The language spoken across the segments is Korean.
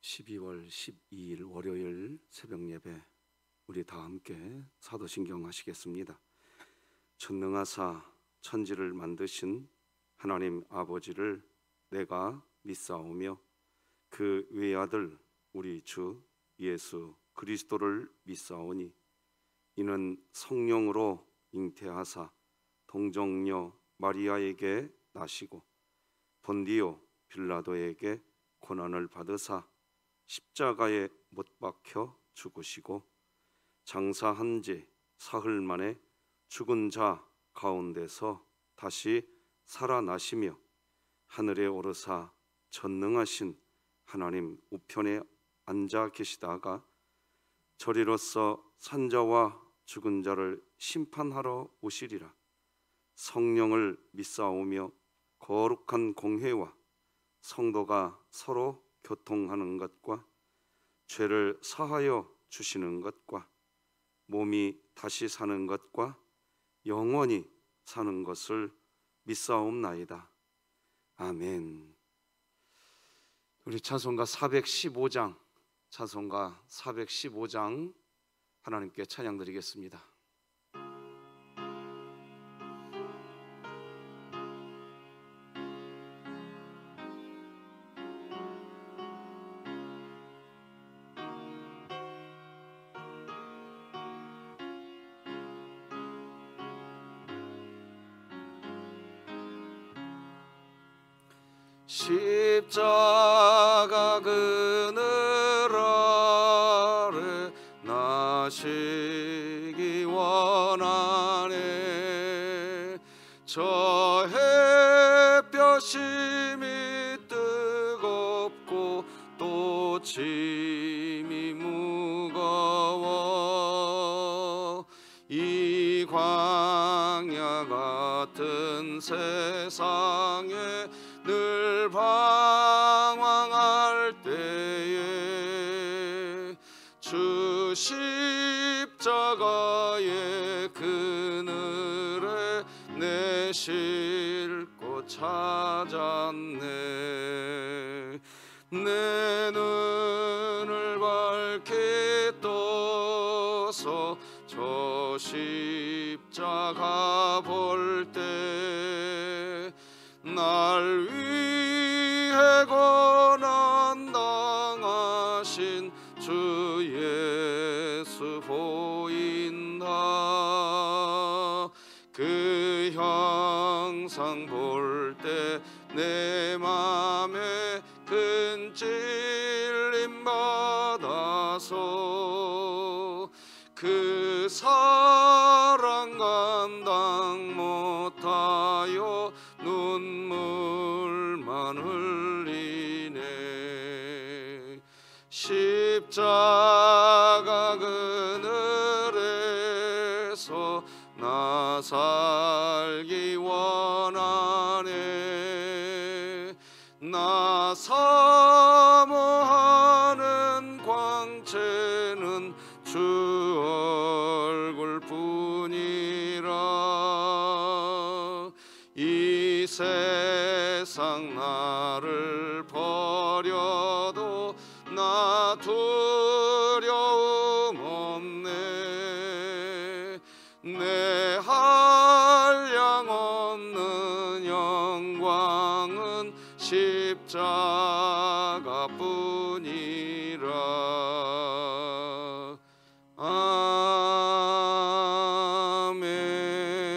12월 12일 월요일 새벽 예배, 우리 다 함께 사도신경 하시겠습니다. 전능하사 천지를 만드신 하나님 아버지를 내가 믿사오며 그 외아들 우리 주 예수 그리스도를 믿사오니 이는 성령으로 잉태하사 동정녀 마리아에게 나시고 본디오 빌라도에게 고난을 받으사 십자가에 못 박혀 죽으시고 장사한 지 사흘 만에 죽은 자 가운데서 다시 살아나시며 하늘에 오르사 전능하신 하나님 우편에 앉아 계시다가 저리로서 산자와 죽은 자를 심판하러 오시리라. 성령을 믿사오며 거룩한 공회와 성도가 서로 교통하는 것과 죄를 사하여 주시는 것과 몸이 다시 사는 것과 영원히 사는 것을 믿사옵나이다. 아멘. 우리 찬송가 415장 하나님께 찬양 드리겠습니다. 십자가 그늘 아래 나시기 원하네. 저 햇볕이 뜨겁고 또 짐이 무거워 이 광야 같은 세상에 늘 방황할 때에 주 십자가의 그늘에 내 쉴곳 찾았네. 내 눈을 밝게 떠서 저 십자가 볼 때 날 위해 고난 당하신 주 예수 보인다. 그 형상 볼 때 내 맘에 큰 찔림 받아서 그 사랑 감당 못하여 눈물만 흘리네. 십자가 그늘에서 나 살기 원하네. 나 사모하는 광채는 주 얼굴뿐이라. 이 세상 나를 버려도 나 두려움 없네. 내 한량 없는 영광은 십자가뿐이라.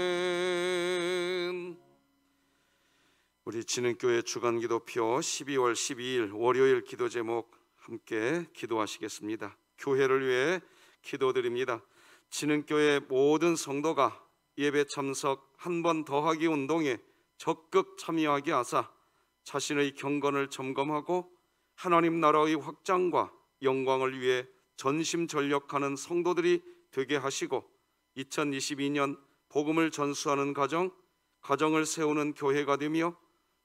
아멘. 우리 진흥교회 주간기도표 12월 12일 월요일 기도 제목 함께 기도하시겠습니다. 교회를 위해 기도드립니다. 진흥교회 모든 성도가 예배 참석 한 번 더하기 운동에 적극 참여하게 하사 자신의 경건을 점검하고 하나님 나라의 확장과 영광을 위해 전심전력하는 성도들이 되게 하시고 2022년 복음을 전수하는 가정을 세우는 교회가 되며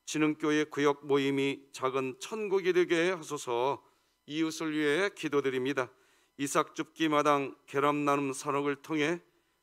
진흥교회 구역 모임이 작은 천국이 되게 하소서. 이웃을 위해 기도드립니다. 이삭줍기 마당 계람 나눔 산업을 통해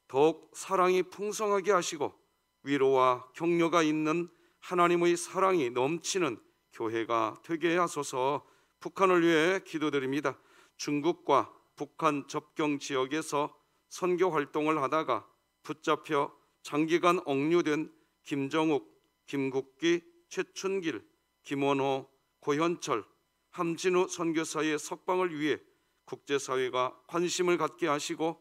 더욱 사랑이 풍성하게 하시고 위로와 격려가 있는 하나님의 사랑이 넘치는 교회가 되게 하소서. 북한을 위해 기도드립니다. 중국과 북한 접경 지역에서 선교 활동을 하다가 붙잡혀 장기간 억류된 김정욱, 김국기, 최춘길, 김원호, 고현철, 함진우 선교사의 석방을 위해 국제사회가 관심을 갖게 하시고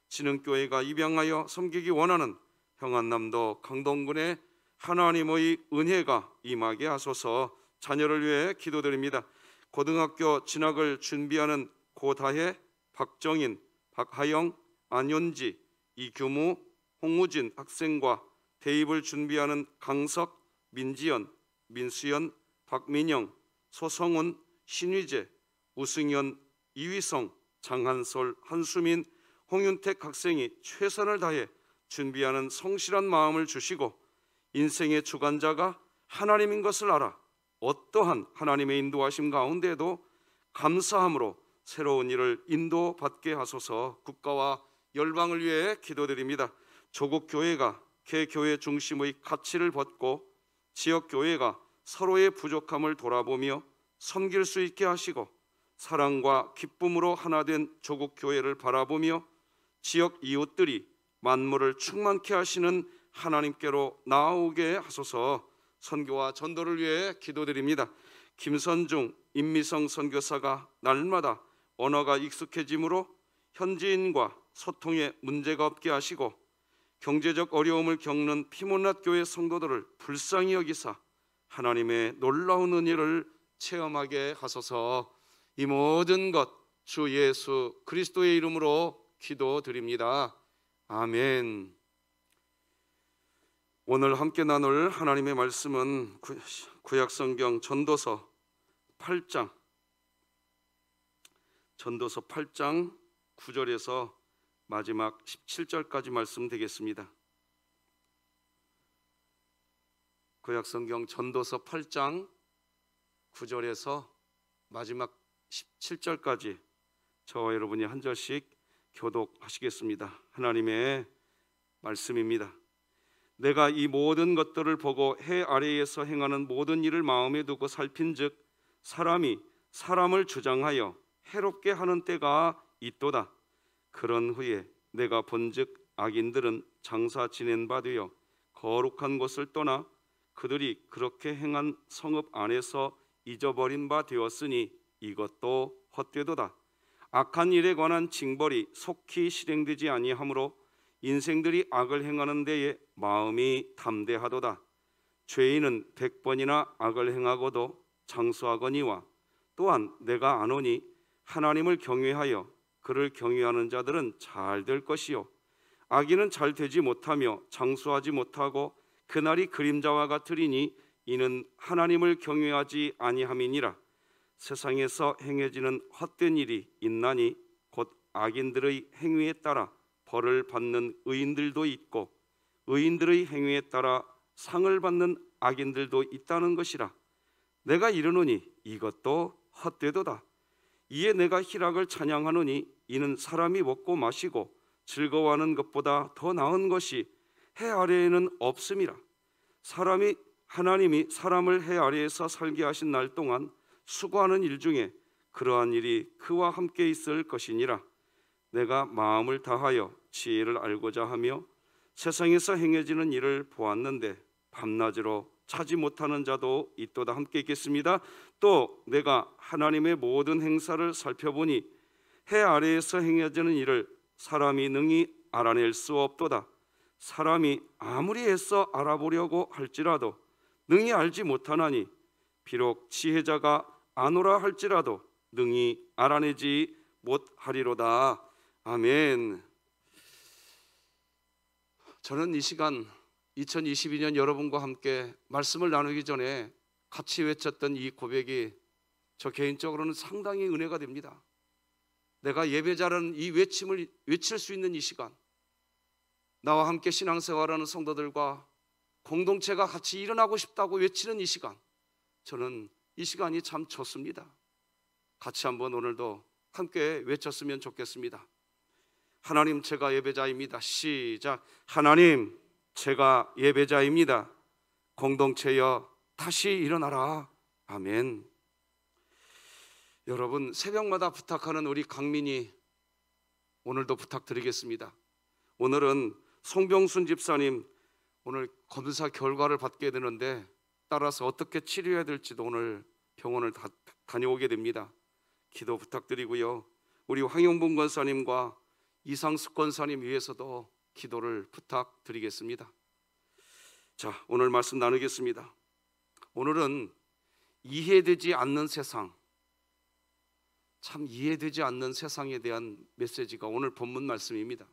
진흥교회가 입양하여 섬기기 원하는 평안남도 강동군의 하나님의 은혜가 임하게 하소서. 자녀를 위해 기도드립니다. 고등학교 진학을 준비하는 고다혜, 박정인, 박하영, 안윤지, 이규무, 홍우진 학생과 대입을 준비하는 강석, 민지연, 민수연, 박민영, 소성훈, 신휘재, 우승현, 이휘성, 장한솔, 한수민, 홍윤택 학생이 최선을 다해 준비하는 성실한 마음을 주시고 인생의 주관자가 하나님인 것을 알아 어떠한 하나님의 인도하심 가운데도 감사함으로 새로운 일을 인도받게 하소서. 국가와 열방을 위해 기도드립니다. 조국 교회가 개교회 중심의 가치를 벗고 지역 교회가 서로의 부족함을 돌아보며 섬길 수 있게 하시고 사랑과 기쁨으로 하나된 조국 교회를 바라보며 지역 이웃들이 만물을 충만케 하시는 하나님께로 나아오게 하소서. 선교와 전도를 위해 기도드립니다. 김선중, 임미성 선교사가 날마다 언어가 익숙해짐으로 현지인과 소통에 문제가 없게 하시고 경제적 어려움을 겪는 피문낫 교회 성도들을 불쌍히 여기사 하나님의 놀라운 은혜를 체험하게 하소서. 이 모든 것 주 예수 그리스도의 이름으로 기도드립니다. 아멘. 오늘 함께 나눌 하나님의 말씀은 구약성경 전도서 8장 9절에서 마지막 17절까지 말씀 되겠습니다. 구약성경 전도서 8장 9절에서 마지막 17절까지 저와 여러분이 한 절씩 교독하시겠습니다. 하나님의 말씀입니다. 내가 이 모든 것들을 보고 해 아래에서 행하는 모든 일을 마음에 두고 살핀즉 사람이 사람을 주장하여 해롭게 하는 때가 있도다. 그런 후에 내가 본즉 악인들은 장사 지낸 바 되어 거룩한 곳을 떠나 그들이 그렇게 행한 성읍 안에서 잊어버린 바 되었으니 이것도 헛되도다. 악한 일에 관한 징벌이 속히 실행되지 아니하므로 인생들이 악을 행하는 데에 마음이 담대하도다. 죄인은 100번이나 악을 행하고도 장수하거니와 또한 내가 아노니 하나님을 경외하여 그를 경외하는 자들은 잘 될 것이요 악인은 잘 되지 못하며 장수하지 못하고 그날이 그림자와 같으리니 이는 하나님을 경외하지 아니함이니라. 세상에서 행해지는 헛된 일이 있나니 곧 악인들의 행위에 따라 벌을 받는 의인들도 있고 의인들의 행위에 따라 상을 받는 악인들도 있다는 것이라. 내가 이르노니 이것도 헛되도다. 이에 내가 희락을 찬양하노니 이는 사람이 먹고 마시고 즐거워하는 것보다 더 나은 것이 해 아래에는 없음이라. 하나님이 사람을 해 아래에서 살게 하신 날 동안 수고하는 일 중에 그러한 일이 그와 함께 있을 것이니라. 내가 마음을 다하여 지혜를 알고자 하며 세상에서 행해지는 일을 보았는데 밤낮으로 차지 못하는 자도 있도다. 함께 읽겠습니다. 또 내가 하나님의 모든 행사를 살펴보니 해 아래에서 행해지는 일을 사람이 능히 알아낼 수 없도다. 사람이 아무리 애써 알아보려고 할지라도 능히 알지 못하나니 비록 지혜자가 아노라 할지라도 능히 알아내지 못하리로다. 아멘. 저는 이 시간 2022년 여러분과 함께 말씀을 나누기 전에 같이 외쳤던 이 고백이 저 개인적으로는 상당히 은혜가 됩니다. 내가 예배자라는 이 외침을 외칠 수 있는 이 시간, 나와 함께 신앙생활하는 성도들과 공동체가 같이 일어나고 싶다고 외치는 이 시간, 저는 이 시간이 참 좋습니다. 같이 한번 오늘도 함께 외쳤으면 좋겠습니다. 하나님, 제가 예배자입니다. 시작. 하나님, 제가 예배자입니다. 공동체여 다시 일어나라. 아멘. 여러분, 새벽마다 부탁하는 우리 강민이 오늘도 부탁드리겠습니다. 오늘은 송병순 집사님 오늘 검사 결과를 받게 되는데 따라서 어떻게 치료해야 될지도 오늘 병원을 다녀오게 됩니다. 기도 부탁드리고요. 우리 황영봉 권사님과 이상숙 권사님 위해서도 기도를 부탁드리겠습니다. 자, 오늘 말씀 나누겠습니다. 오늘은 이해되지 않는 세상, 참 이해되지 않는 세상에 대한 메시지가 오늘 본문 말씀입니다.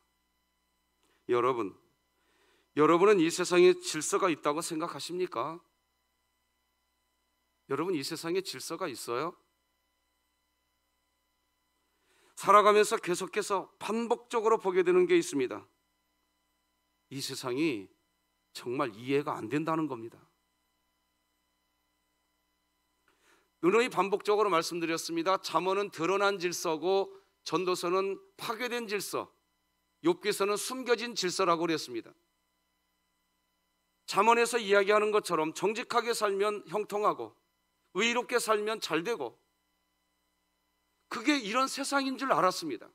여러분은 이 세상에 질서가 있다고 생각하십니까? 여러분, 이 세상에 질서가 있어요? 살아가면서 계속해서 반복적으로 보게 되는 게 있습니다. 이 세상이 정말 이해가 안 된다는 겁니다. 누누이 반복적으로 말씀드렸습니다. 잠언은 드러난 질서고 전도서는 파괴된 질서, 욥기서는 숨겨진 질서라고 그랬습니다. 잠언에서 이야기하는 것처럼 정직하게 살면 형통하고 의롭게 살면 잘되고, 그게 이런 세상인 줄 알았습니다.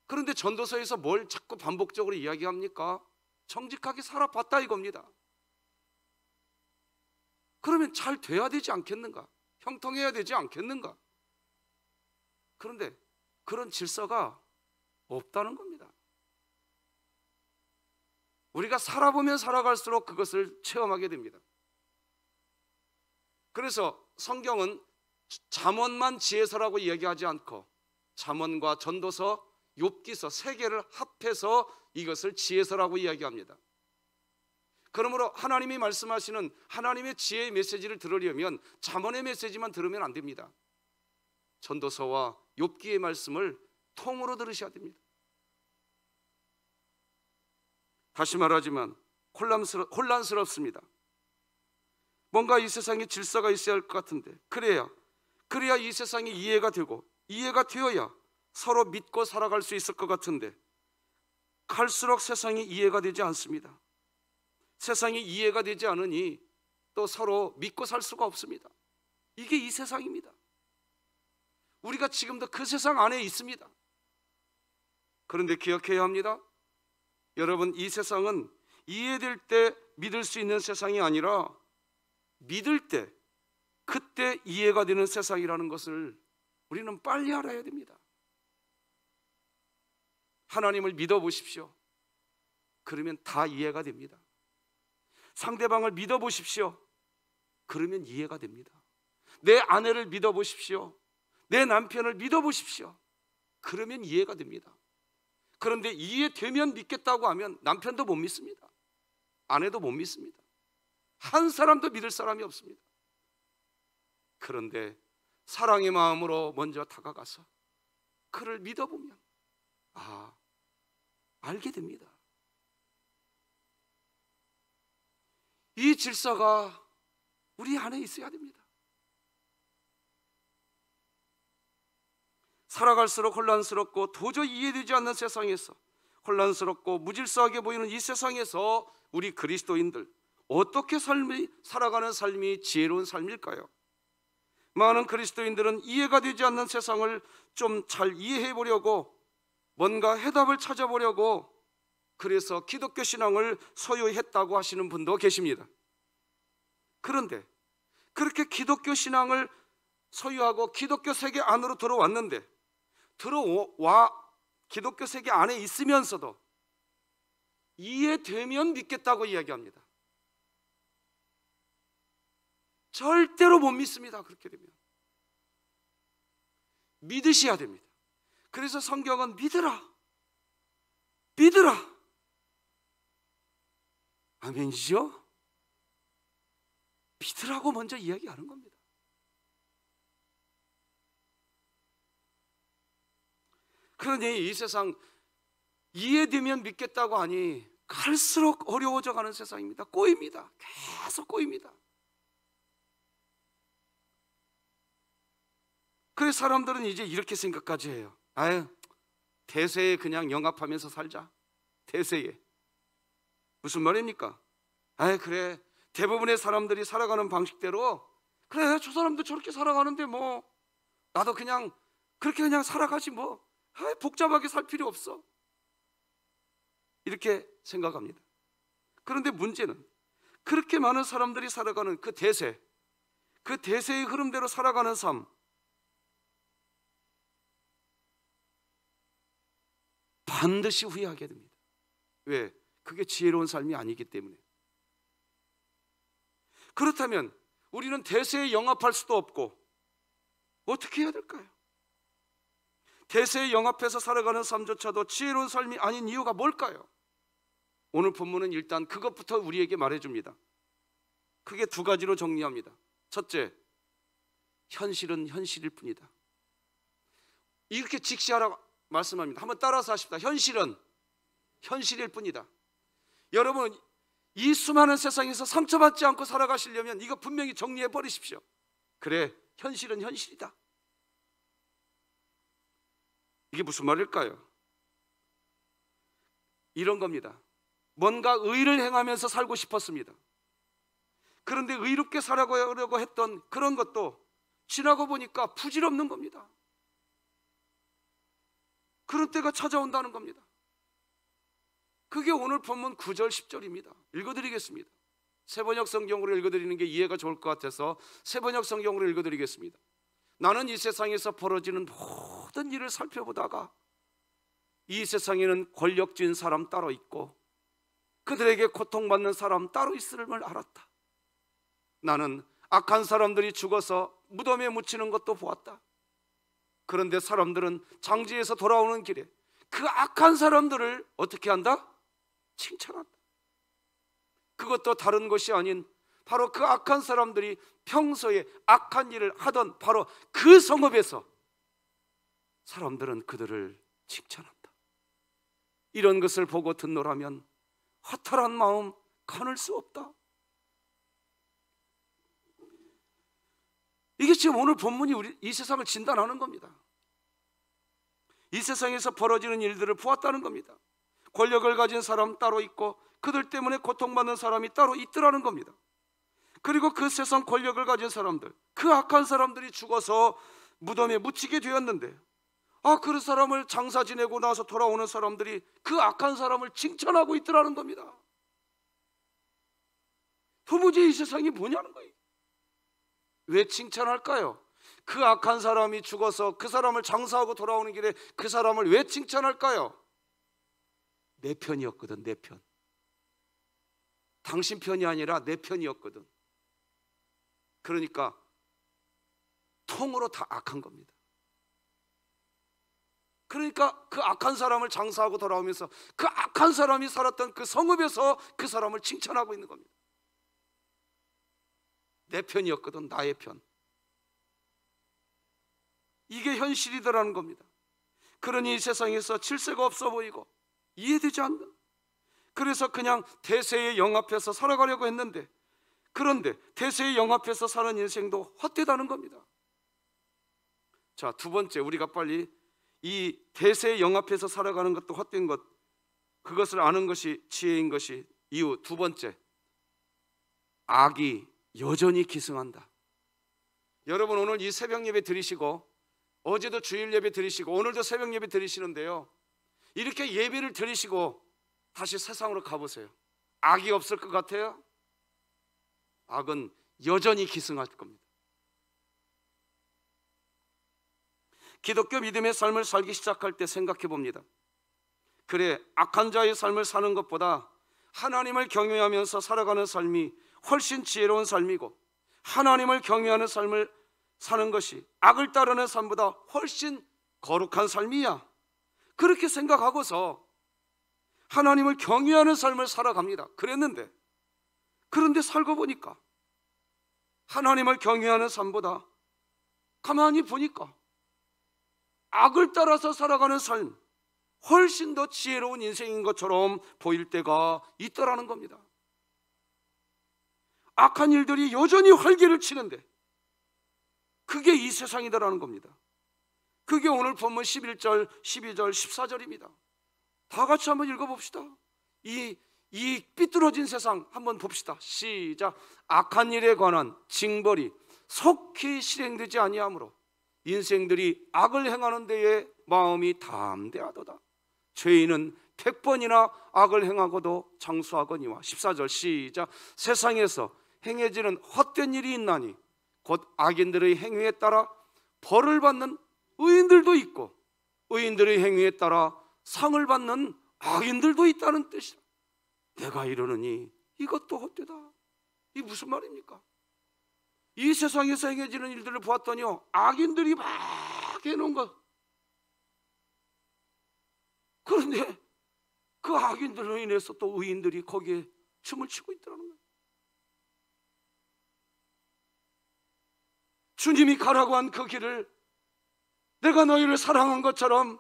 그런데 전도서에서 뭘 자꾸 반복적으로 이야기합니까? 정직하게 살아봤다 이겁니다. 그러면 잘 돼야 되지 않겠는가? 형통해야 되지 않겠는가? 그런데 그런 질서가 없다는 겁니다. 우리가 살아보면 살아갈수록 그것을 체험하게 됩니다. 그래서 성경은 잠언만 지혜서라고 이야기하지 않고 잠언과 전도서, 욥기서 세 개를 합해서 이것을 지혜서라고 이야기합니다. 그러므로 하나님이 말씀하시는 하나님의 지혜의 메시지를 들으려면 잠언의 메시지만 들으면 안 됩니다. 전도서와 욥기의 말씀을 통으로 들으셔야 됩니다. 다시 말하지만 혼란스럽습니다. 뭔가 이 세상에 질서가 있어야 할 것 같은데, 그래야 이 세상이 이해가 되고, 이해가 되어야 서로 믿고 살아갈 수 있을 것 같은데, 갈수록 세상이 이해가 되지 않습니다. 세상이 이해가 되지 않으니 또 서로 믿고 살 수가 없습니다. 이게 이 세상입니다. 우리가 지금도 그 세상 안에 있습니다. 그런데 기억해야 합니다. 여러분, 이 세상은 이해될 때 믿을 수 있는 세상이 아니라 믿을 때, 그때 이해가 되는 세상이라는 것을 우리는 빨리 알아야 됩니다. 하나님을 믿어보십시오. 그러면 다 이해가 됩니다. 상대방을 믿어보십시오. 그러면 이해가 됩니다. 내 아내를 믿어보십시오. 내 남편을 믿어보십시오. 그러면 이해가 됩니다. 그런데 이해되면 믿겠다고 하면 남편도 못 믿습니다. 아내도 못 믿습니다. 한 사람도 믿을 사람이 없습니다. 그런데 사랑의 마음으로 먼저 다가가서 그를 믿어보면 알게 됩니다. 이 질서가 우리 안에 있어야 됩니다. 살아갈수록 혼란스럽고 도저히 이해되지 않는 세상에서, 혼란스럽고 무질서하게 보이는 이 세상에서 우리 그리스도인들 어떻게 살아가는 삶이 지혜로운 삶일까요? 많은 그리스도인들은 이해가 되지 않는 세상을 좀 잘 이해해 보려고, 뭔가 해답을 찾아보려고 그래서 기독교 신앙을 소유했다고 하시는 분도 계십니다. 그런데 그렇게 기독교 신앙을 소유하고 기독교 세계 안으로 들어왔는데, 기독교 세계 안에 있으면서도 이해되면 믿겠다고 이야기합니다. 절대로 못 믿습니다. 그렇게 되면 믿으셔야 됩니다. 그래서 성경은 믿으라, 믿으라. 아멘이죠? 믿으라고 먼저 이야기하는 겁니다. 그러니 이 세상 이해되면 믿겠다고 하니 갈수록 어려워져 가는 세상입니다. 꼬입니다. 계속 꼬입니다. 그래서 사람들은 이제 이렇게 생각까지 해요. 대세에 그냥 영합하면서 살자. 대세에. 무슨 말입니까? 그래, 대부분의 사람들이 살아가는 방식대로, 그래, 저 사람도 저렇게 살아가는데 뭐 나도 그냥 그렇게 그냥 살아가지 뭐, 복잡하게 살 필요 없어, 이렇게 생각합니다. 그런데 문제는 그렇게 많은 사람들이 살아가는 그 대세의 흐름대로 살아가는 삶, 반드시 후회하게 됩니다. 왜? 그게 지혜로운 삶이 아니기 때문에. 그렇다면 우리는 대세에 영합할 수도 없고 어떻게 해야 될까요? 대세에 영합해서 살아가는 삶조차도 지혜로운 삶이 아닌 이유가 뭘까요? 오늘 본문은 일단 그것부터 우리에게 말해줍니다. 크게 두 가지로 정리합니다. 첫째, 현실은 현실일 뿐이다. 이렇게 직시하라고 말씀합니다. 한번 따라서 하십시다. 현실은 현실일 뿐이다. 여러분, 이 수많은 세상에서 상처받지 않고 살아가시려면 이거 분명히 정리해 버리십시오. 그래, 현실은 현실이다. 이게 무슨 말일까요? 이런 겁니다. 뭔가 의를 행하면서 살고 싶었습니다. 그런데 의롭게 살아가려고 했던 그런 것도 지나고 보니까 부질없는 겁니다. 그런 때가 찾아온다는 겁니다. 그게 오늘 본문 9절 10절입니다 읽어드리겠습니다. 새번역 성경으로 읽어드리는 게 이해가 좋을 것 같아서 새번역 성경으로 읽어드리겠습니다. 나는 이 세상에서 벌어지는 모든 일을 살펴보다가 이 세상에는 권력진 사람 따로 있고 그들에게 고통받는 사람 따로 있음을 알았다. 나는 악한 사람들이 죽어서 무덤에 묻히는 것도 보았다. 그런데 사람들은 장지에서 돌아오는 길에 그 악한 사람들을 어떻게 한다? 칭찬한다. 그것도 다른 것이 아닌 바로 그 악한 사람들이 평소에 악한 일을 하던 바로 그 성읍에서 사람들은 그들을 칭찬한다. 이런 것을 보고 듣노라면 허탈한 마음 가눌 수 없다. 이게 지금 오늘 본문이 우리 이 세상을 진단하는 겁니다. 이 세상에서 벌어지는 일들을 보았다는 겁니다. 권력을 가진 사람 따로 있고 그들 때문에 고통받는 사람이 따로 있더라는 겁니다. 그리고 그 세상 권력을 가진 사람들, 그 악한 사람들이 죽어서 무덤에 묻히게 되었는데 그 사람을 장사 지내고 나서 돌아오는 사람들이 그 악한 사람을 칭찬하고 있더라는 겁니다. 도무지 이 세상이 뭐냐는 거예요. 왜 칭찬할까요? 그 악한 사람이 죽어서 그 사람을 장사하고 돌아오는 길에 그 사람을 왜 칭찬할까요? 내 편이었거든. 내 편. 당신 편이 아니라 내 편이었거든. 그러니까 통으로 다 악한 겁니다. 그러니까 그 악한 사람을 장사하고 돌아오면서 그 악한 사람이 살았던 그 성읍에서 그 사람을 칭찬하고 있는 겁니다. 내 편이었거든. 나의 편. 이게 현실이더라는 겁니다. 그러니 이 세상에서 질서가 없어 보이고 이해되지 않는, 그래서 그냥 대세에 영합해서 살아가려고 했는데, 그런데 대세에 영합해서 사는 인생도 헛되다는 겁니다. 자, 두 번째, 우리가 빨리 이 대세에 영합해서 살아가는 것도 헛된 것, 그것을 아는 것이 지혜인 것이 이유 두 번째, 악이 여전히 기승한다. 여러분, 오늘 이 새벽 예배 드리시고 어제도 주일 예배 드리시고 오늘도 새벽 예배 드리시는데요, 이렇게 예배를 드리시고 다시 세상으로 가보세요. 악이 없을 것 같아요? 악은 여전히 기승할 겁니다. 기독교 믿음의 삶을 살기 시작할 때 생각해 봅니다. 그래, 악한 자의 삶을 사는 것보다 하나님을 경외하면서 살아가는 삶이 훨씬 지혜로운 삶이고, 하나님을 경외하는 삶을 사는 것이 악을 따르는 삶보다 훨씬 거룩한 삶이야, 그렇게 생각하고서 하나님을 경외하는 삶을 살아갑니다. 그런데 살고 보니까 하나님을 경외하는 삶보다 가만히 보니까 악을 따라서 살아가는 삶, 훨씬 더 지혜로운 인생인 것처럼 보일 때가 있더라는 겁니다. 악한 일들이 여전히 활개를 치는데 그게 이 세상이더라는 겁니다. 그게 오늘 본문 11절, 12절, 14절입니다. 다 같이 한번 읽어봅시다. 이 삐뚤어진 세상 한번 봅시다. 시작. 악한 일에 관한 징벌이 속히 실행되지 아니하므로 인생들이 악을 행하는 데에 마음이 담대하도다. 죄인은 100번이나 악을 행하고도 장수하거니와. 14절 시작. 세상에서 행해지는 헛된 일이 있나니 곧 악인들의 행위에 따라 벌을 받는 의인들도 있고 의인들의 행위에 따라 상을 받는 악인들도 있다는 뜻이라. 내가 이르노니 이것도 헛되다. 이게 무슨 말입니까? 이 세상에서 행해지는 일들을 보았더니요, 악인들이 막 해놓은 것. 그런데 그 악인들로 인해서 또 의인들이 거기에 춤을 추고 있더라는 거예요. 주님이 가라고 한 그 길을 내가 너희를 사랑한 것처럼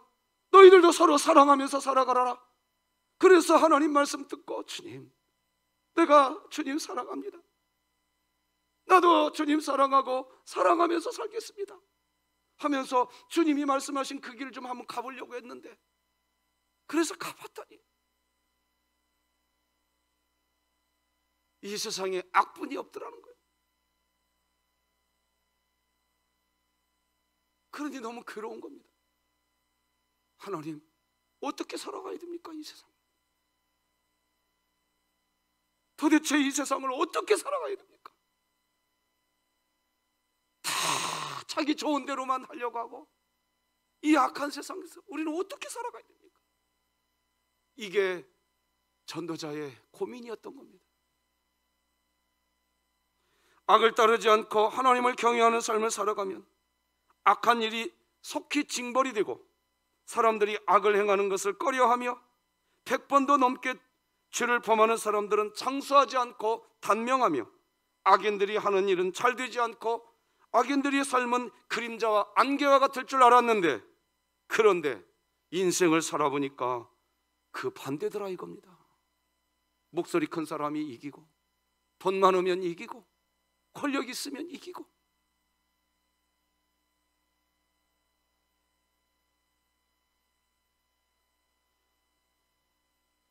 너희들도 서로 사랑하면서 살아가라. 그래서 하나님 말씀 듣고, 주님, 내가 주님 사랑합니다. 나도 주님 사랑하고 사랑하면서 살겠습니다 하면서 주님이 말씀하신 그 길을 좀 한번 가보려고 했는데, 그래서 가봤더니 이 세상에 악분이 없더라는 거예요. 그러니 너무 괴로운 겁니다. 하나님, 어떻게 살아가야 됩니까? 이 세상 도대체 이 세상을 어떻게 살아가야 됩니까? 다 자기 좋은 대로만 하려고 하고 이 악한 세상에서 우리는 어떻게 살아가야 됩니까? 이게 전도자의 고민이었던 겁니다. 악을 따르지 않고 하나님을 경외하는 삶을 살아가면 악한 일이 속히 징벌이 되고 사람들이 악을 행하는 것을 꺼려하며 100번도 넘게 죄를 범하는 사람들은 장수하지 않고 단명하며 악인들이 하는 일은 잘 되지 않고 악인들의 삶은 그림자와 안개와 같을 줄 알았는데, 그런데 인생을 살아보니까 그 반대더라 이겁니다. 목소리 큰 사람이 이기고 돈 많으면 이기고 권력 있으면 이기고,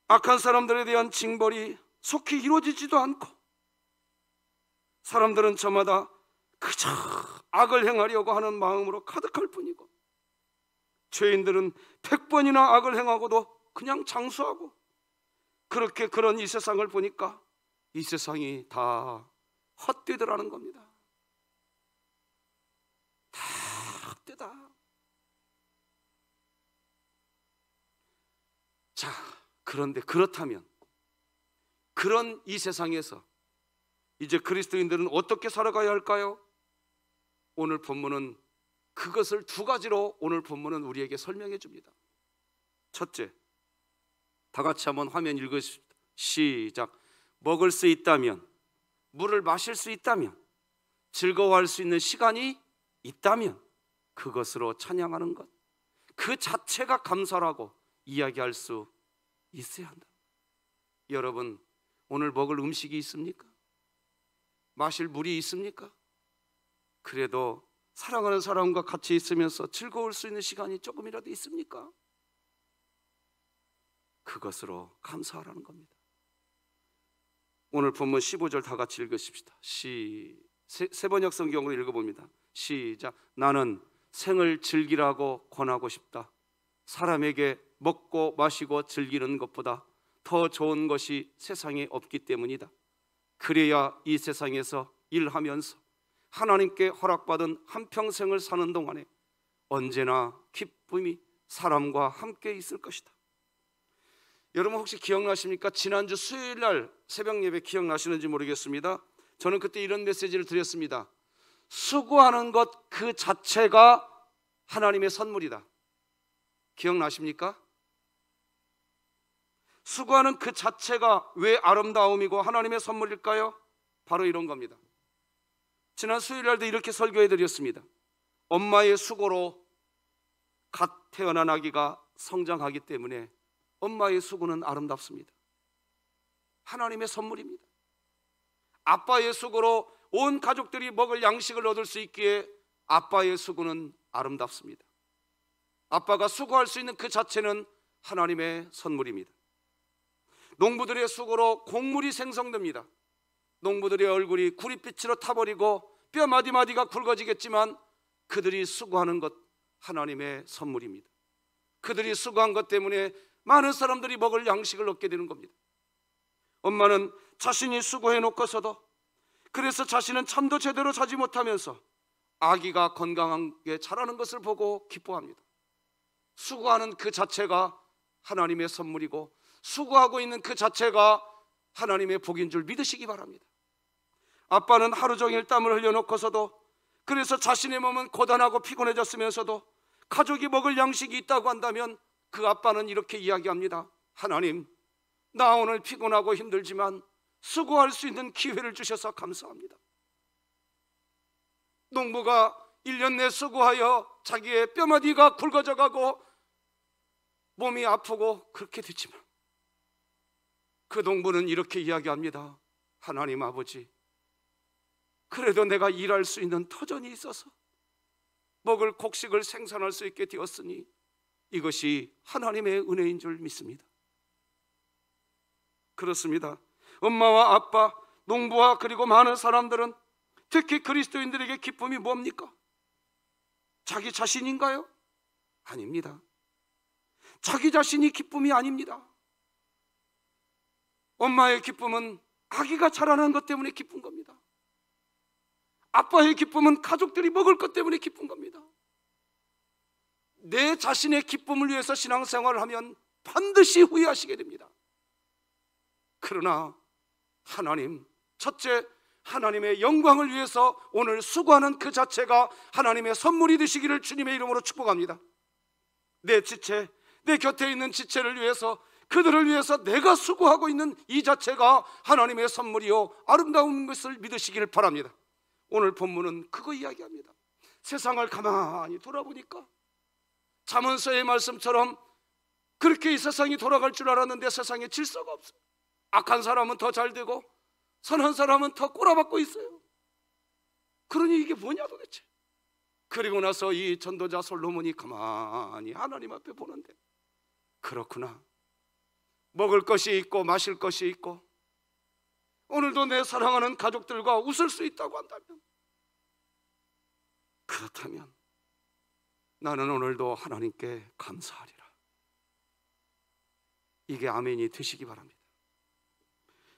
악한 사람들에 대한 징벌이 속히 이루어지지도 않고 사람들은 저마다 그저 악을 행하려고 하는 마음으로 가득할 뿐이고, 죄인들은 100번이나 악을 행하고도 그냥 장수하고, 그렇게 그런 이 세상을 보니까 이 세상이 다 헛되더라는 겁니다. 다 헛되다. 자, 그런데 그렇다면 그런 이 세상에서 이제 그리스도인들은 어떻게 살아가야 할까요? 오늘 본문은 그것을 두 가지로 오늘 본문은 우리에게 설명해 줍니다. 첫째, 다 같이 한번 화면 읽으십시다. 시작. 먹을 수 있다면, 물을 마실 수 있다면, 즐거워할 수 있는 시간이 있다면 그것으로 찬양하는 것, 그 자체가 감사라고 이야기할 수 있어야 한다. 여러분, 오늘 먹을 음식이 있습니까? 마실 물이 있습니까? 그래도 사랑하는 사람과 같이 있으면서 즐거울 수 있는 시간이 조금이라도 있습니까? 그것으로 감사하라는 겁니다. 오늘 본문 15절 다 같이 읽으십시다. 세번역 성경으로 읽어봅니다. 시작. 나는 생을 즐기라고 권하고 싶다. 사람에게 먹고 마시고 즐기는 것보다 더 좋은 것이 세상에 없기 때문이다. 그래야 이 세상에서 일하면서 하나님께 허락받은 한평생을 사는 동안에 언제나 기쁨이 사람과 함께 있을 것이다. 여러분 혹시 기억나십니까? 지난주 수요일날 새벽 예배 기억나시는지 모르겠습니다. 저는 그때 이런 메시지를 드렸습니다. 수고하는 것 그 자체가 하나님의 선물이다. 기억나십니까? 수고하는 그 자체가 왜 아름다움이고 하나님의 선물일까요? 바로 이런 겁니다. 지난 수요일날도 이렇게 설교해 드렸습니다. 엄마의 수고로 갓 태어난 아기가 성장하기 때문에 엄마의 수고는 아름답습니다. 하나님의 선물입니다. 아빠의 수고로 온 가족들이 먹을 양식을 얻을 수 있기에 아빠의 수고는 아름답습니다. 아빠가 수고할 수 있는 그 자체는 하나님의 선물입니다. 농부들의 수고로 곡물이 생성됩니다. 농부들의 얼굴이 구릿빛으로 타버리고 뼈 마디마디가 굵어지겠지만 그들이 수고하는 것 하나님의 선물입니다. 그들이 수고한 것 때문에 많은 사람들이 먹을 양식을 얻게 되는 겁니다. 엄마는 자신이 수고해 놓고서도, 그래서 자신은 잠도 제대로 자지 못하면서 아기가 건강하게 자라는 것을 보고 기뻐합니다. 수고하는 그 자체가 하나님의 선물이고, 수고하고 있는 그 자체가 하나님의 복인 줄 믿으시기 바랍니다. 아빠는 하루 종일 땀을 흘려놓고서도, 그래서 자신의 몸은 고단하고 피곤해졌으면서도 가족이 먹을 양식이 있다고 한다면 그 아빠는 이렇게 이야기합니다. 하나님, 나 오늘 피곤하고 힘들지만 수고할 수 있는 기회를 주셔서 감사합니다. 농부가 1년 내 수고하여 자기의 뼈마디가 굵어져 가고 몸이 아프고 그렇게 됐지만, 그 농부는 이렇게 이야기합니다. 하나님 아버지, 그래도 내가 일할 수 있는 터전이 있어서 먹을 곡식을 생산할 수 있게 되었으니 이것이 하나님의 은혜인 줄 믿습니다. 그렇습니다. 엄마와 아빠, 농부와 그리고 많은 사람들은, 특히 그리스도인들에게 기쁨이 뭡니까? 자기 자신인가요? 아닙니다. 자기 자신이 기쁨이 아닙니다. 엄마의 기쁨은 아기가 자라는 것 때문에 기쁜 겁니다. 아빠의 기쁨은 가족들이 먹을 것 때문에 기쁜 겁니다. 내 자신의 기쁨을 위해서 신앙생활을 하면 반드시 후회하시게 됩니다. 그러나 하나님, 첫째, 하나님의 영광을 위해서 오늘 수고하는 그 자체가 하나님의 선물이 되시기를 주님의 이름으로 축복합니다. 내 지체, 내 곁에 있는 지체를 위해서, 그들을 위해서 내가 수고하고 있는 이 자체가 하나님의 선물이요 아름다운 것을 믿으시기를 바랍니다. 오늘 본문은 그거 이야기합니다. 세상을 가만히 돌아보니까 잠언서의 말씀처럼 그렇게 이 세상이 돌아갈 줄 알았는데 세상에 질서가 없어요. 악한 사람은 더 잘 되고 선한 사람은 더 꼬라박고 있어요. 그러니 이게 뭐냐 도대체. 그리고 나서 이 전도자 솔로몬이 가만히 하나님 앞에 보는데, 그렇구나, 먹을 것이 있고 마실 것이 있고 오늘도 내 사랑하는 가족들과 웃을 수 있다고 한다면, 그렇다면 나는 오늘도 하나님께 감사하리라. 이게 아멘이 되시기 바랍니다.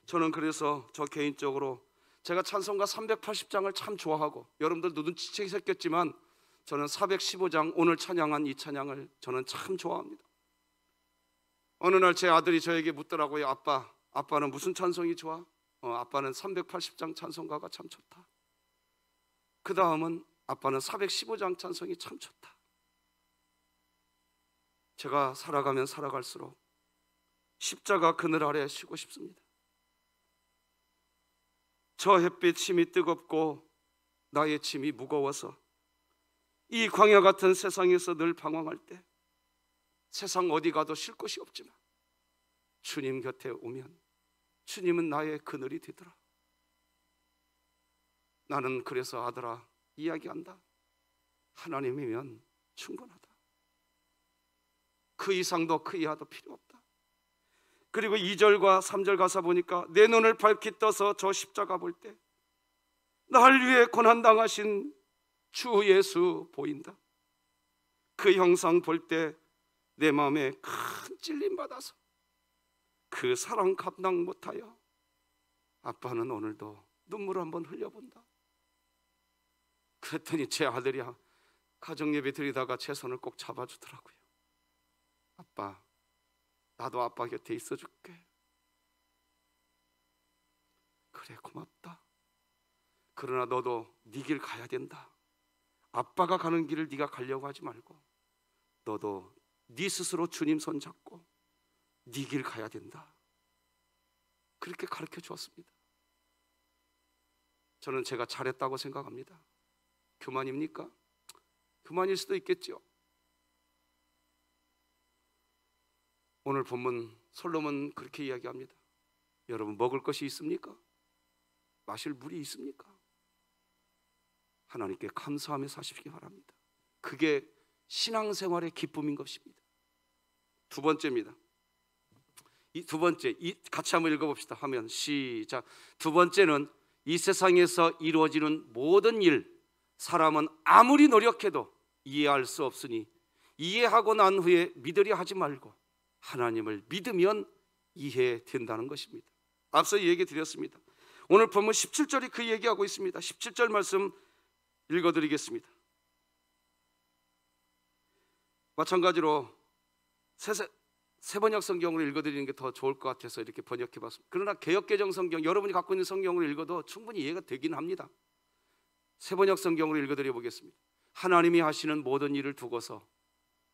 저는 그래서 저 개인적으로 제가 찬송가 380장을 참 좋아하고, 여러분들도 눈치채셨겠지만 저는 415장 오늘 찬양한 이 찬양을 저는 참 좋아합니다. 어느 날 제 아들이 저에게 묻더라고요. 아빠는 무슨 찬송이 좋아? 아빠는 380장 찬송가가 참 좋다. 그 다음은 아빠는 415장 찬송이 참 좋다. 제가 살아가면 살아갈수록 십자가 그늘 아래 쉬고 싶습니다. 저 햇빛 침이 뜨겁고 나의 짐이 무거워서 이 광야 같은 세상에서 늘 방황할 때 세상 어디 가도 쉴 곳이 없지만 주님 곁에 오면 주님은 나의 그늘이 되더라. 나는 그래서 아들아 이야기한다. 하나님이면 충분하다. 그 이상도 그 이하도 필요 없다. 그리고 2절과 3절 가사 보니까 내 눈을 밝히 떠서 저 십자가 볼 때 날 위해 고난당하신 주 예수 보인다. 그 형상 볼 때 내 마음에 큰 찔림 받아서 그 사랑 감당 못하여 아빠는 오늘도 눈물 한번 흘려본다. 그랬더니 제 아들이 가정예배 드리다가 제 손을 꼭 잡아주더라고요. 아빠, 나도 아빠 곁에 있어줄게. 그래, 고맙다. 그러나 너도 네 길 가야 된다. 아빠가 가는 길을 네가 가려고 하지 말고 너도 네 스스로 주님 손 잡고 네 길 가야 된다. 그렇게 가르쳐 주었습니다. 저는 제가 잘했다고 생각합니다. 교만입니까? 교만일 수도 있겠죠. 오늘 본문 솔로몬 그렇게 이야기합니다. 여러분, 먹을 것이 있습니까? 마실 물이 있습니까? 하나님께 감사하며 사시기 바랍니다. 그게 신앙생활의 기쁨인 것입니다. 두 번째입니다. 이 두 번째, 같이 한번 읽어봅시다. 하면 시작. 두 번째는 이 세상에서 이루어지는 모든 일, 사람은 아무리 노력해도 이해할 수 없으니 이해하고 난 후에 믿으려 하지 말고 하나님을 믿으면 이해된다는 것입니다. 앞서 얘기 드렸습니다. 오늘 본문 17절이 그 얘기하고 있습니다. 17절 말씀 읽어드리겠습니다. 마찬가지로 세번역 성경으로 읽어드리는 게 더 좋을 것 같아서 이렇게 번역해봤습니다. 그러나 개역개정 성경, 여러분이 갖고 있는 성경으로 읽어도 충분히 이해가 되긴 합니다. 세번역 성경으로 읽어드려 보겠습니다. 하나님이 하시는 모든 일을 두고서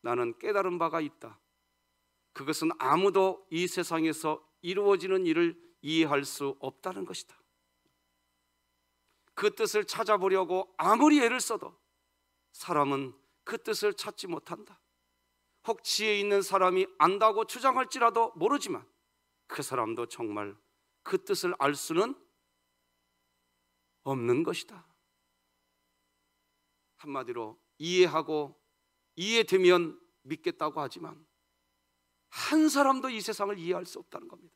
나는 깨달은 바가 있다. 그것은 아무도 이 세상에서 이루어지는 일을 이해할 수 없다는 것이다. 그 뜻을 찾아보려고 아무리 애를 써도 사람은 그 뜻을 찾지 못한다. 혹 지혜 있는 사람이 안다고 주장할지라도 모르지만 그 사람도 정말 그 뜻을 알 수는 없는 것이다. 한마디로 이해하고 이해되면 믿겠다고 하지만 한 사람도 이 세상을 이해할 수 없다는 겁니다.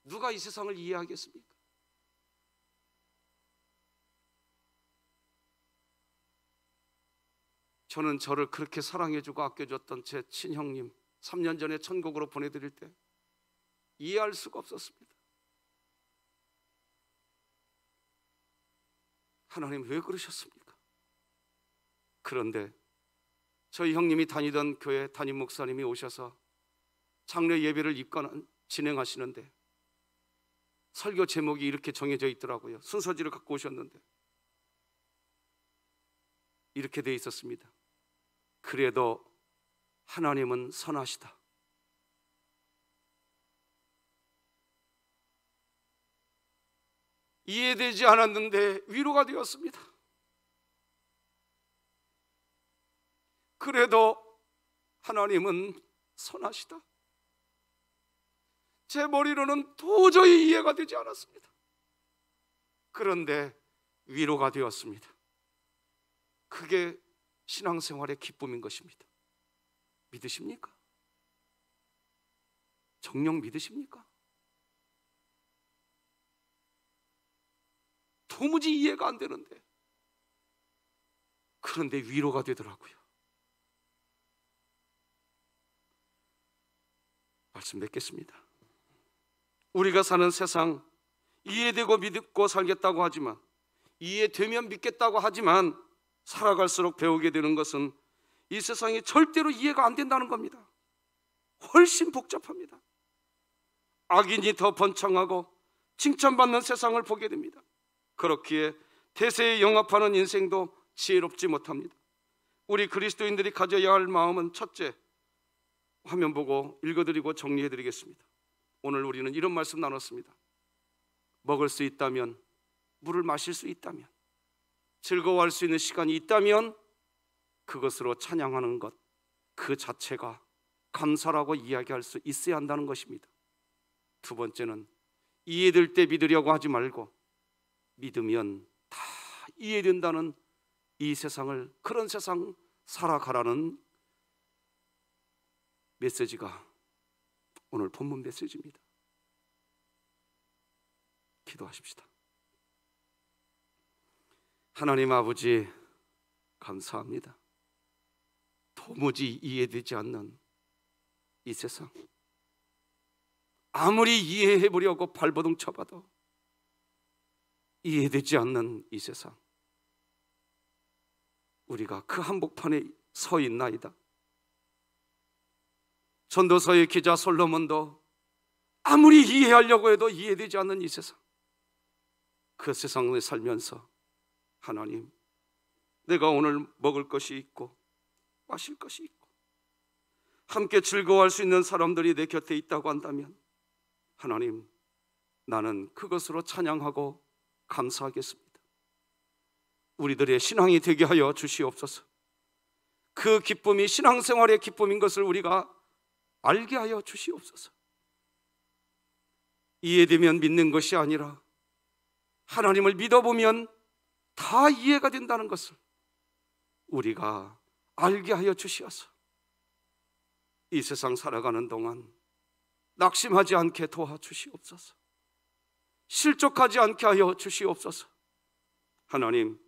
누가 이 세상을 이해하겠습니까? 저는 저를 그렇게 사랑해주고 아껴줬던 제 친형님 3년 전에 천국으로 보내드릴 때 이해할 수가 없었습니다. 하나님 왜 그러셨습니까? 그런데 저희 형님이 다니던 교회 담임 목사님이 오셔서 장례 예배를 진행하시는데 설교 제목이 이렇게 정해져 있더라고요. 순서지를 갖고 오셨는데 이렇게 돼 있었습니다. 그래도 하나님은 선하시다. 이해되지 않았는데 위로가 되었습니다. 그래도 하나님은 선하시다. 제 머리로는 도저히 이해가 되지 않았습니다. 그런데 위로가 되었습니다. 그게 신앙생활의 기쁨인 것입니다. 믿으십니까? 정녕 믿으십니까? 도무지 이해가 안 되는데 그런데 위로가 되더라고요. 말씀 맺겠습니다. 우리가 사는 세상 이해되고 믿고 살겠다고 하지만 이해되면 믿겠다고 하지만 살아갈수록 배우게 되는 것은 이 세상이 절대로 이해가 안 된다는 겁니다. 훨씬 복잡합니다. 악인이 더 번창하고 칭찬받는 세상을 보게 됩니다. 그렇기에 대세에 영합하는 인생도 지혜롭지 못합니다. 우리 그리스도인들이 가져야 할 마음은 첫째, 화면 보고 읽어드리고 정리해드리겠습니다. 오늘 우리는 이런 말씀 나눴습니다. 먹을 수 있다면, 물을 마실 수 있다면, 즐거워할 수 있는 시간이 있다면 그것으로 찬양하는 것 그 자체가 감사라고 이야기할 수 있어야 한다는 것입니다. 두 번째는 이해될 때 믿으려고 하지 말고 믿으면 다 이해된다는 이 세상을, 그런 세상 살아가라는 메시지가 오늘 본문 메시지입니다. 기도하십시다. 하나님 아버지, 감사합니다. 도무지 이해되지 않는 이 세상, 아무리 이해해 보려고 발버둥 쳐봐도 이해되지 않는 이 세상, 우리가 그 한복판에 서 있나이다. 전도서의 기자 솔로몬도 아무리 이해하려고 해도 이해되지 않는 이 세상, 그 세상에 살면서 하나님, 내가 오늘 먹을 것이 있고 마실 것이 있고 함께 즐거워할 수 있는 사람들이 내 곁에 있다고 한다면 하나님, 나는 그것으로 찬양하고 감사하겠습니다. 우리들의 신앙이 되게 하여 주시옵소서. 그 기쁨이 신앙생활의 기쁨인 것을 우리가 알게 하여 주시옵소서. 이해되면 믿는 것이 아니라 하나님을 믿어보면 다 이해가 된다는 것을 우리가 알게 하여 주시어서 이 세상 살아가는 동안 낙심하지 않게 도와주시옵소서. 실족하지 않게 하여 주시옵소서. 하나님,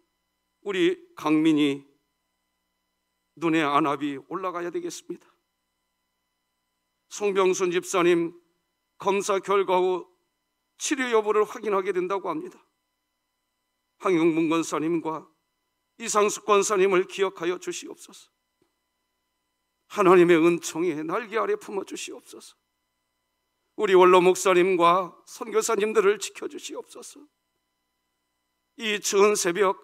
우리 강민이 눈의 안압이 올라가야 되겠습니다. 송병순 집사님 검사 결과 후 치료 여부를 확인하게 된다고 합니다. 황영문 권사님과 이상숙 권사님을 기억하여 주시옵소서. 하나님의 은총에 날개 아래 품어 주시옵소서. 우리 원로 목사님과 선교사님들을 지켜주시옵소서. 이 추운 새벽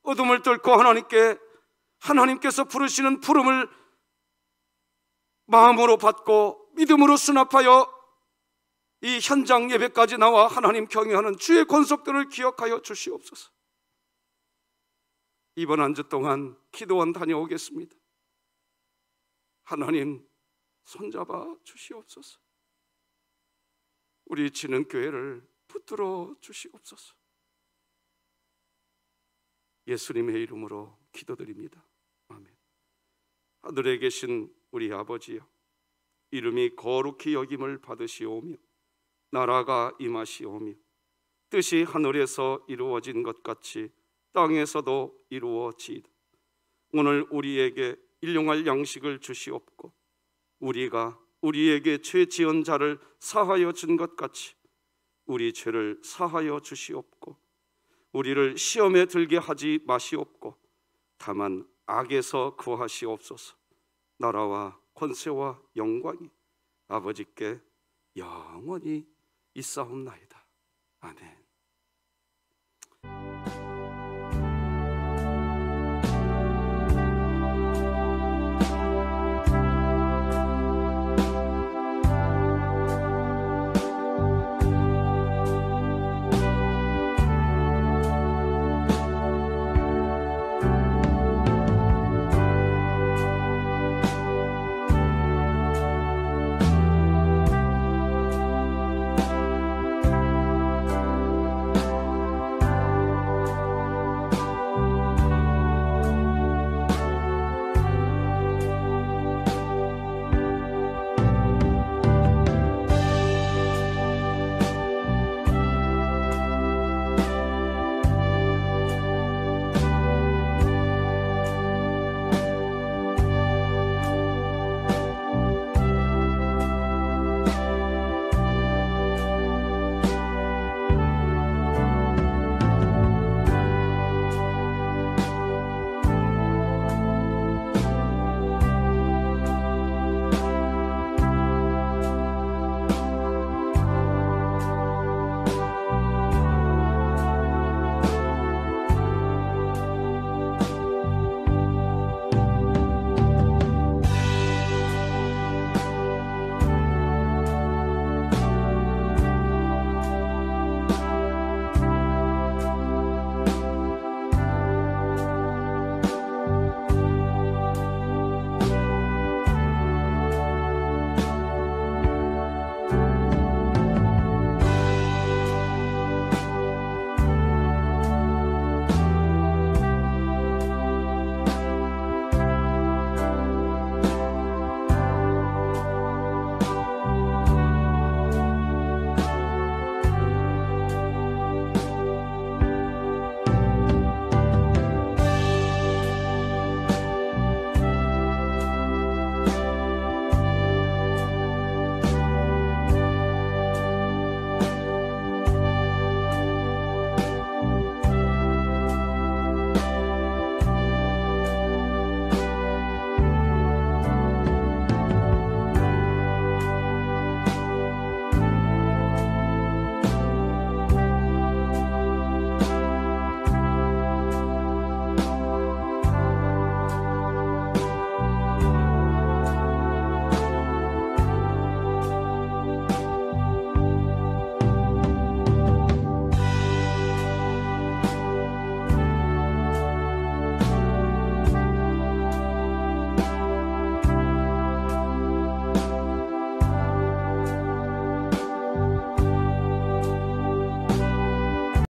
어둠을 뚫고 하나님께서 부르시는 부름을 마음으로 받고 믿음으로 수납하여 이 현장 예배까지 나와 하나님 경외하는 주의 권속들을 기억하여 주시옵소서. 이번 한 주 동안 기도원 다녀오겠습니다. 하나님 손잡아 주시옵소서. 우리 진흥교회를 붙들어 주시옵소서. 예수님의 이름으로 기도드립니다. 아멘. 하늘에 계신 우리 아버지여, 이름이 거룩히 여김을 받으시오며 나라가 임하시오며 뜻이 하늘에서 이루어진 것 같이 땅에서도 이루어지이다. 오늘 우리에게 일용할 양식을 주시옵고 우리가 우리에게 죄 지은 자를 사하여 준 것 같이 우리 죄를 사하여 주시옵고 우리를 시험에 들게 하지 마시옵고 다만 악에서 구하시옵소서. 나라와 권세와 영광이 아버지께 영원히 있사옵나이다. 아멘.